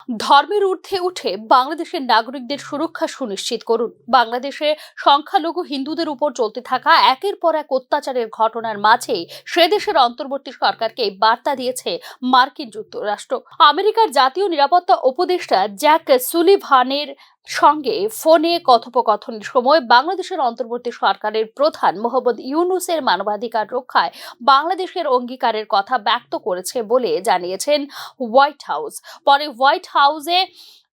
ধর্মের ঊর্ধ্বে উঠে বাংলাদেশের নাগরিকদের সুরক্ষা সুনিশ্চিত করুন। বাংলাদেশে সংখ্যালঘু হিন্দুদের উপর চলতে থাকা একের পর এক অত্যাচারের ঘটনার মাঝেই সে দেশের অন্তর্বর্তী সরকারকে বার্তা দিয়েছে মার্কিন যুক্তরাষ্ট্র। আমেরিকার জাতীয় নিরাপত্তা উপদেষ্টা জ্যাক সুলিভানের সঙ্গে ফোনে কথোপকথনের সময় বাংলাদেশের অন্তর্বর্তী সরকারের প্রধান মোহাম্মদ ইউনূসের মানবাধিকার রক্ষায় বাংলাদেশের অঙ্গীকারের কথা ব্যক্ত করেছে বলে জানিয়েছেন হোয়াইট হাউস। পরে হোয়াইট হাউসে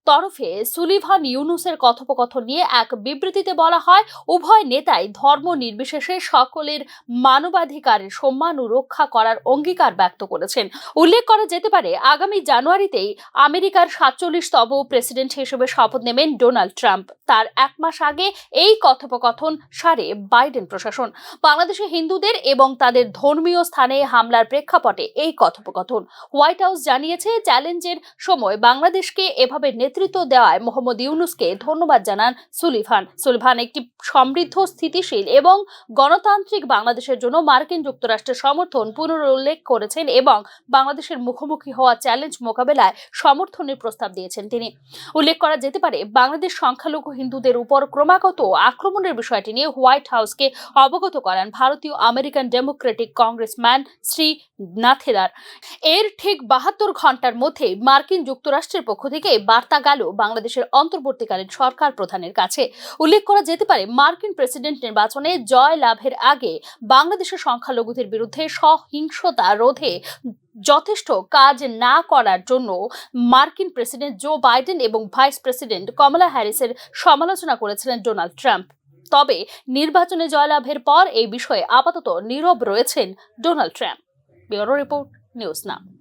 তরফে সুলিভান ইউনূসের কথোপকথন নিয়ে এক বিবৃতিতে বলা হয়, উভয় নেতাই ধর্ম নির্বিশেষে সকলের মানবাধিকারের সম্মান ও রক্ষা করার অঙ্গীকার ব্যক্ত করেছেন। উল্লেখ করা যেতে পারে, আগামী জানুয়ারিতেই আমেরিকার 47তম প্রেসিডেন্ট হিসেবে শপথ নেবেন ডোনাল্ড ট্রাম্প। তার এক মাস আগে এই কথোপকথন সারে বাইডেন প্রশাসন। বাংলাদেশে হিন্দুদের এবং তাদের ধর্মীয় স্থানে হামলার প্রেক্ষাপটে এই কথোপকথন। হোয়াইট হাউস জানিয়েছে, চ্যালেঞ্জের সময় বাংলাদেশকে এভাবে নেতৃত্ব দেওয়ায় মোহাম্মদ ইউনূসকে ধন্যবাদ জানান সুলিভান একটি সমৃদ্ধ, স্থিতিশীল এবং গণতান্ত্রিক বাংলাদেশের জন্য মার্কিন যুক্তরাষ্ট্রের সমর্থন পুনরুল্লেখ করেছেন এবং বাংলাদেশের মুখোমুখি হওয়া চ্যালেঞ্জ মোকাবেলায় সমর্থনের প্রস্তাব দিয়েছেন তিনি। উল্লেখ করা যেতে পারে, বাংলাদেশ সংখ্যালঘু হিন্দুদের উপর ক্রমাগত আক্রমণের বিষয়টি নিয়ে হোয়াইট হাউসকে অবগত করান ভারতীয় আমেরিকান ডেমোক্রেটিক কংগ্রেসম্যান শ্রী নাথেদার। এর ঠিক 72 ঘন্টার মধ্যে মার্কিন যুক্তরাষ্ট্রের পক্ষ থেকে বার্তা গেল বাংলাদেশের অন্তর্বর্তীকালীন সরকার প্রধানের কাছে। উল্লেখ করা যেতে পারে, মার্কিন প্রেসিডেন্ট নির্বাচনে জয় লাভের আগে বাংলাদেশের সংখ্যালঘুদের বিরুদ্ধে সহিংসতা রোধে যথেষ্ট কাজ না করার জন্য মার্কিন প্রেসিডেন্ট জো বাইডেন এবং ভাইস প্রেসিডেন্ট কমলা হ্যারিসের সমালোচনা করেছিলেন ডোনাল্ড ট্রাম্প। তবে নির্বাচনে জয়লাভের পর এই বিষয়ে আপাতত নীরব রয়েছেন Donald Trump. Bureau report, news now.